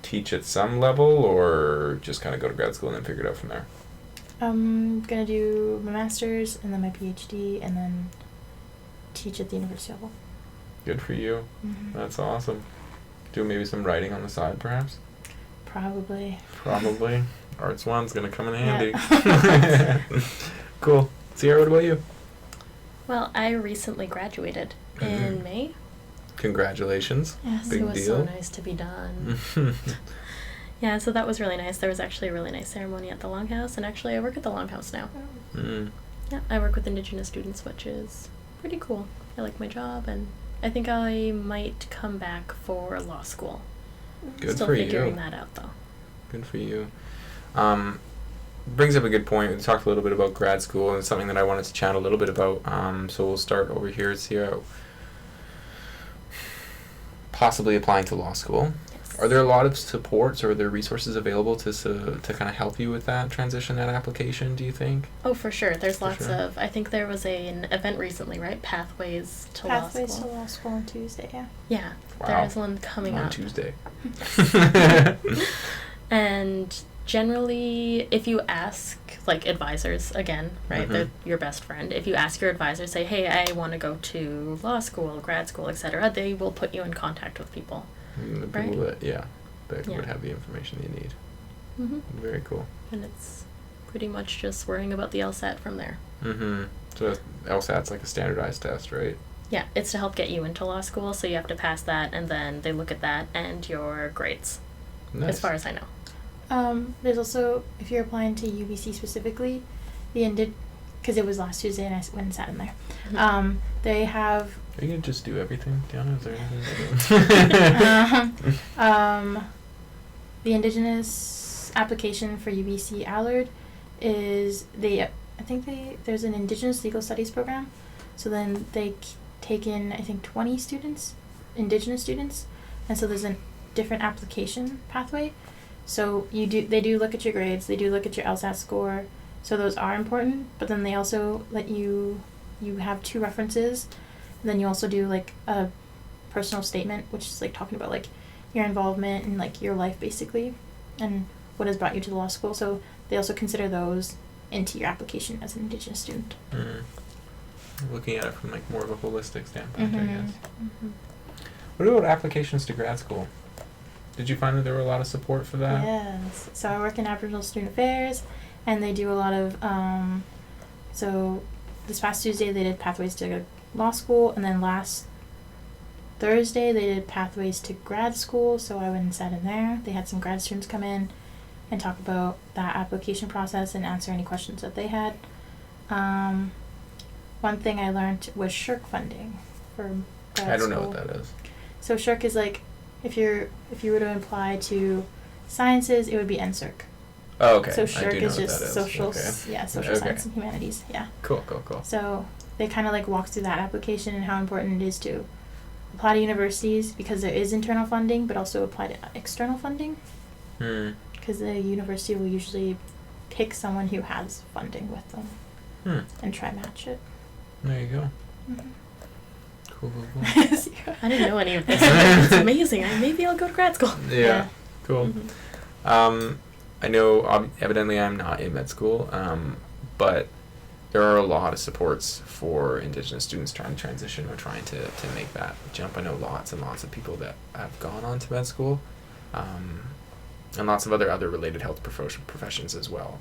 teach at some level, or just kind of go to grad school and then figure it out from there? I'm going to do my master's and then my PhD and then teach at the university level. Good for you. Mm-hmm. That's awesome. Do maybe some writing on the side, perhaps? Probably. Probably. Arts 1's going to come in handy. Yeah. Cool. Sierra, what about you? Well, I recently graduated in May. Congratulations. Yes. Big it was deal. so nice to be done. Yeah, so that was really nice. There was actually a really nice ceremony at the Longhouse, and actually I work at the Longhouse now. Mm. Yeah, I work with Indigenous students, which is pretty cool. I like my job, and I think I might come back for law school. Good Still for figuring you. that out, though. Good for you. Brings up a good point. We talked a little bit about grad school, and it's something that I wanted to chat a little bit about. So we'll start over here. Sierra, possibly applying to law school. Yes. Are there a lot of supports, or are there resources available to kind of help you with that transition, that application, do you think? Oh, for sure. There's For lots sure. of. I think there was an event recently, right? Pathways to Pathways law to school. law school on Tuesday, yeah. Yeah, Wow. there is one coming On up. Tuesday. And generally, if you ask, like, advisors, again, right, Mhm. they're your best friend. If you ask your advisor, say, hey, I want to go to law school, grad school, etc., they will put you in contact with people. The Right? people that, that Yeah. would have the information you need. Mm-hmm. Very cool. And it's pretty much just worrying about the LSAT from there. Mm-hmm. So LSAT's like a standardized test, right? Yeah, it's to help get you into law school, so you have to pass that, and then they look at that and your grades, Nice. as far as I know. There's also, if you're applying to UBC specifically, because it was last Tuesday and I went and sat in there. Mhm. They have Are you gonna just do everything, Diana? Is there anything to do? the Indigenous application for UBC Allard is there's an Indigenous legal studies program, so then they take in I think 20 students, Indigenous students, and so there's a different application pathway. So they do look at your grades, they do look at your LSAT score, so those are important, but then they also let you have 2 references, and then you also do like a personal statement, which is like talking about like your involvement and like your life basically, and what has brought you to the law school. So they also consider those into your application as an Indigenous student. Mm-hmm. Looking at it from like more of a holistic standpoint, I Mhm. guess. Mm-hmm. What about applications to grad school? Did you find that there were a lot of support for that? Yes. So I work in Aboriginal Student Affairs, and they do a lot of, so this past Tuesday they did Pathways to Law School, and then last Thursday they did Pathways to Grad School, so I went and sat in there. They had some grad students come in and talk about that application process and answer any questions that they had. One thing I learned was SHRC funding for grad school. I don't know what that is. So SHRC is like, if you were to apply to sciences, it would be NSERC. Oh, okay. So I SHRC do know is what just that is. social, Okay. social Okay. science and humanities. Yeah. Cool. So they kind of like walk through that application and how important it is to apply to universities, because there is internal funding, but also apply to external funding. because the university will usually pick someone who has funding with them and try match it. There you go. Mm-hmm. Cool. I didn't know any of this. It's amazing. Maybe I'll go to grad school. Yeah. Cool. Mm-hmm. I know evidently I'm not in med school, but there are a lot of supports for Indigenous students trying to transition or trying to make that jump. I know lots and lots of people that have gone on to med school, and lots of other related health professions as well.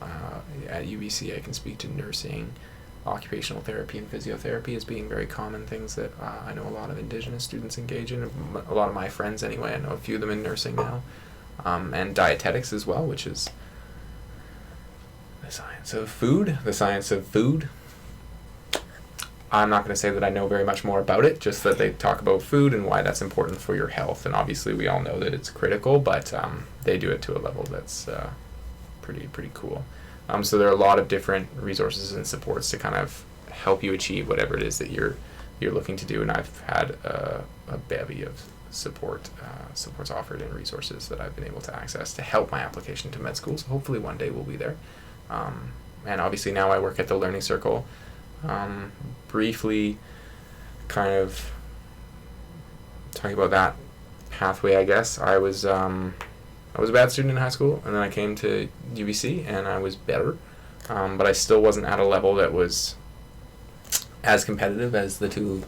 At UBC, I can speak to nursing, occupational therapy, and physiotherapy as being very common things that I know a lot of Indigenous students engage in. A lot of my friends, anyway. I know a few of them in nursing now, and dietetics as well, which is the science of food. I'm not going to say that I know very much more about it, just that they talk about food and why that's important for your health. And obviously we all know that it's critical, but they do it to a level that's pretty cool. So there are a lot of different resources and supports to kind of help you achieve whatever it is that you're looking to do. And I've had a bevy of supports offered and resources that I've been able to access to help my application to med school. So hopefully one day we'll be there. And obviously now I work at the Learning Circle. Briefly kind of talking about that pathway, I guess. I was a bad student in high school, and then I came to UBC and I was better, but I still wasn't at a level that was as competitive as the two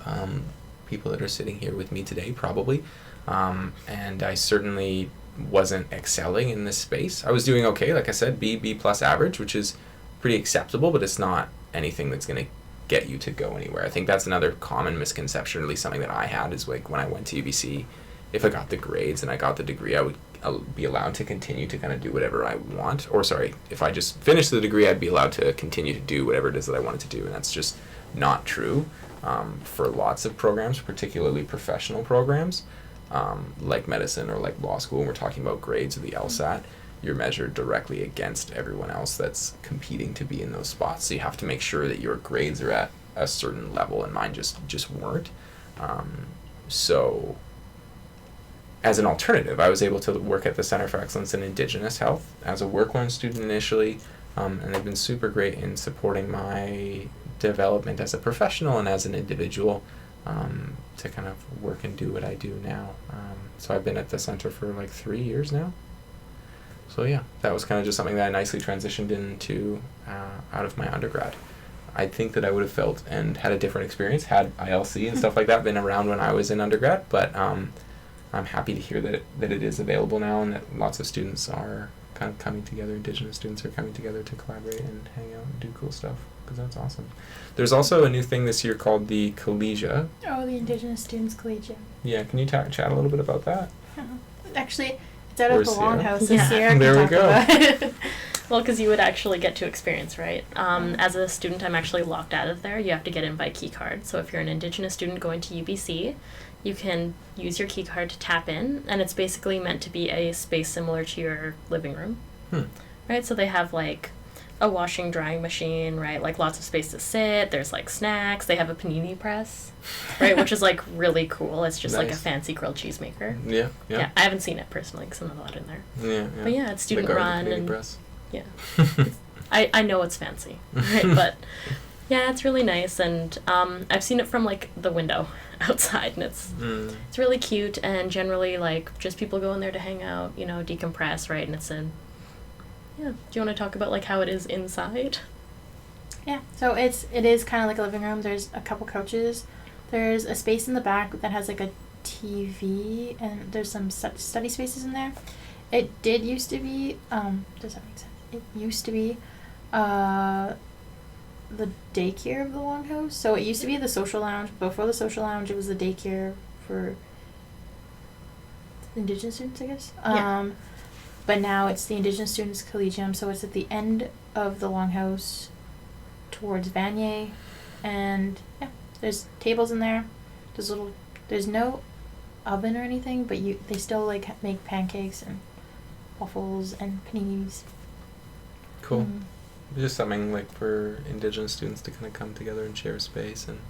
people that are sitting here with me today, probably. And I certainly wasn't excelling in this space. I was doing okay, like I said, B plus average, which is pretty acceptable, but it's not anything that's going to get you to go anywhere. I think that's another common misconception, or at least something that I had, is like when I went to UBC, if I got the grades and I got the degree, I would be allowed to continue to kind of do whatever I want. Or sorry, if I just finished the degree, I'd be allowed to continue to do whatever it is that I wanted to do, and that's just not true for lots of programs, particularly professional programs like medicine or like law school. When we're talking about grades or the LSAT, you're measured directly against everyone else that's competing to be in those spots. So you have to make sure that your grades are at a certain level, and mine just weren't. So as an alternative, I was able to work at the Center for Excellence in Indigenous Health as a Worklearn student initially, and they've been super great in supporting my development as a professional and as an individual to kind of work and do what I do now. So I've been at the center for like 3 years now. So yeah, that was kind of just something that I nicely transitioned into out of my undergrad. I think that I would have felt and had a different experience had ILC and stuff like that been around when I was in undergrad, but I'm happy to hear that it is available now, and that lots of students are kind of coming together, Indigenous students are coming together to collaborate and hang out and do cool stuff, because that's awesome. There's also a new thing this year called the Collegia. Oh, the Indigenous Students Collegium. Yeah, can you chat a little bit about that? Actually, it's out of the Longhouse this Yeah. year. I can There we talk go. about it. Well, because you would actually get to experience, right? As a student, I'm actually locked out of there. You have to get in by key card. So if you're an Indigenous student going to UBC, you can use your key card to tap in, and it's basically meant to be a space similar to your living room, right? So they have like a washing drying machine, right? Like lots of space to sit. There's like snacks. They have a panini press, right? Which is like really cool. It's just like a Nice. fancy grilled cheese maker. Yeah. I haven't seen it personally because I'm not allowed in there. Yeah. But yeah, it's student run and press. yeah. I know it's fancy, right? But yeah, it's really nice, and I've seen it from like the window outside, and it's really cute, and generally like just people go in there to hang out, you know, decompress, right? And it's in do you want to talk about like how it is inside? Yeah, so it is kind of like a living room. There's a couple couches. There's a space in the back that has like a TV, and there's some study spaces in there. It did used to be, does that make sense? It used to be the daycare of the Longhouse. So it used to be the social lounge. Before the social lounge, it was the daycare for Indigenous students, I guess. But now it's the Indigenous Students Collegium, so it's at the end of the Longhouse towards Vanier, and yeah, there's tables in there. There's no oven or anything, but they still like make pancakes and waffles and paninis. Cool. Just something like for Indigenous students to kind of come together and share space and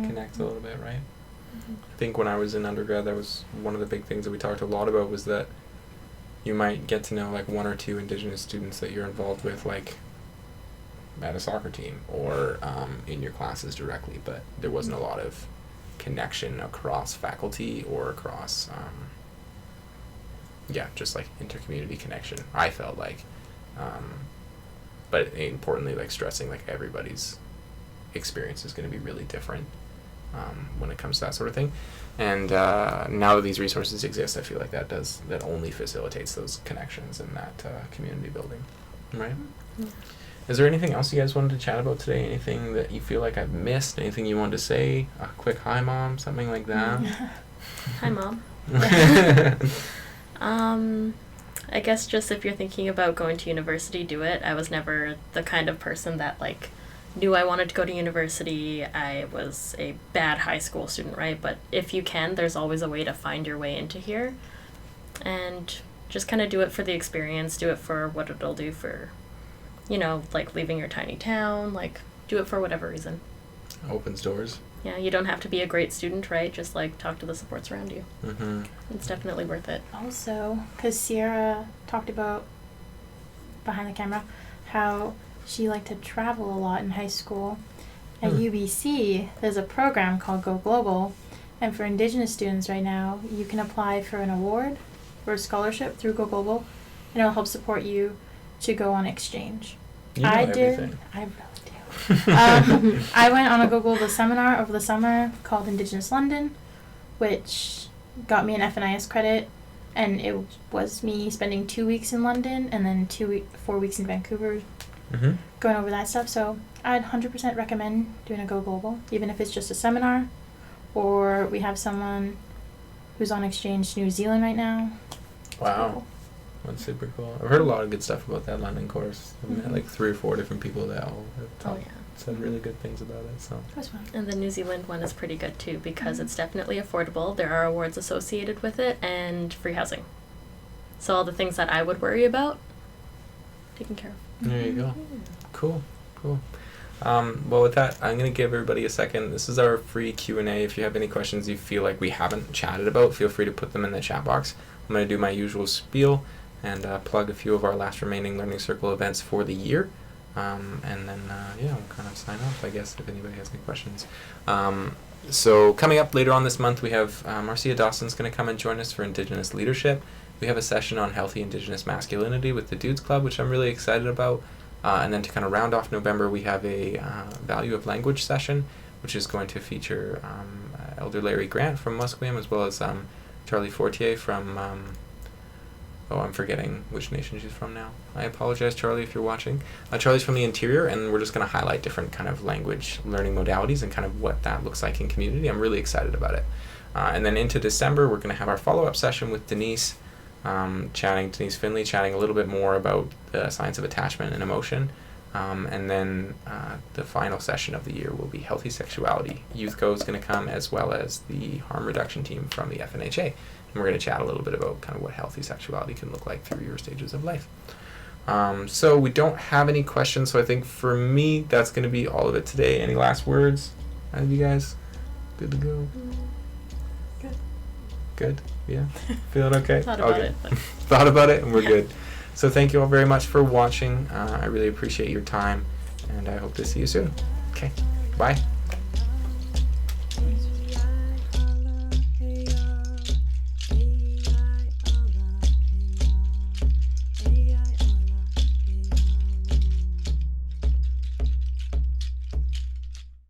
connect a little bit, right? I think when I was in undergrad, that was one of the big things that we talked a lot about, was that you might get to know like one or two Indigenous students that you're involved with, like at a soccer team or in your classes directly, but there wasn't a lot of connection across faculty or across just like intercommunity connection, I felt like. But importantly, like stressing like everybody's experience is going to be really different when it comes to that sort of thing. And now that these resources exist, I feel like that only facilitates those connections and that community building, right? Yeah. Is there anything else you guys wanted to chat about today? Anything that you feel like I've missed? Anything you wanted to say? A quick hi, Mom, something like that? Hi, Mom. I guess just if you're thinking about going to university, do it. I was never the kind of person that like knew I wanted to go to university. I was a bad high school student, right? But if you can, there's always a way to find your way into here. And just kind of do it for the experience, do it for what it'll do for, you know, like leaving your tiny town, like do it for whatever reason. Opens doors. Yeah, you don't have to be a great student, right? Just like talk to the supports around you. Mm-hmm. It's definitely worth it. Also, because Sierra talked about behind the camera how she liked to travel a lot in high school. At UBC, there's a program called Go Global, and for Indigenous students right now, you can apply for an award or a scholarship through Go Global, and it'll help support you to go on exchange. You know everything. I really do. I went on a Go Global seminar over the summer called Indigenous London, which got me an FNIS credit, and it was me spending 2 weeks in London and then 4 weeks in Vancouver, going over that stuff. So I'd 100% recommend doing a Go Global, even if it's just a seminar, or we have someone who's on exchange to New Zealand right now. Wow. Cool. That's super cool. I've heard a lot of good stuff about that London course. I've met like 3 or 4 different people that all have said really good things about it. So It was fun. And the New Zealand one is pretty good too because it's definitely affordable. There are awards associated with it and free housing. So all the things that I would worry about, taken care of. there you go. Cool. Well, with that, I'm going to give everybody a second. This is our free Q&A. If you have any questions you feel like we haven't chatted about, feel free to put them in the chat box. I'm going to do my usual spiel and plug a few of our last remaining Learning Circle events for the year. And then, we'll kind of sign off, I guess, if anybody has any questions. So coming up later on this month, we have Marcia Dawson's going to come and join us for Indigenous Leadership. We have a session on healthy Indigenous masculinity with the Dudes Club, which I'm really excited about. And then to kind of round off November, we have a Value of Language session, which is going to feature Elder Larry Grant from Musqueam, as well as Charlie Fortier from, I'm forgetting which nation she's from now. I apologize, Charlie, if you're watching. Charlie's from the interior, and we're just going to highlight different kind of language learning modalities and kind of what that looks like in community. I'm really excited about it. And then into December, we're going to have our follow-up session with Denise Finley, chatting a little bit more about the science of attachment and emotion. And then the final session of the year will be healthy sexuality. Youth Co is going to come, as well as the harm reduction team from the FNHA. And we're going to chat a little bit about kind of what healthy sexuality can look like through your stages of life. So we don't have any questions, so I think for me, that's going to be all of it today. Any last words? You guys good to go? Good? Yeah? Feeling okay? Thought about it. Thought about it, and we're good. So thank you all very much for watching. I really appreciate your time, and I hope to see you soon. Okay, bye.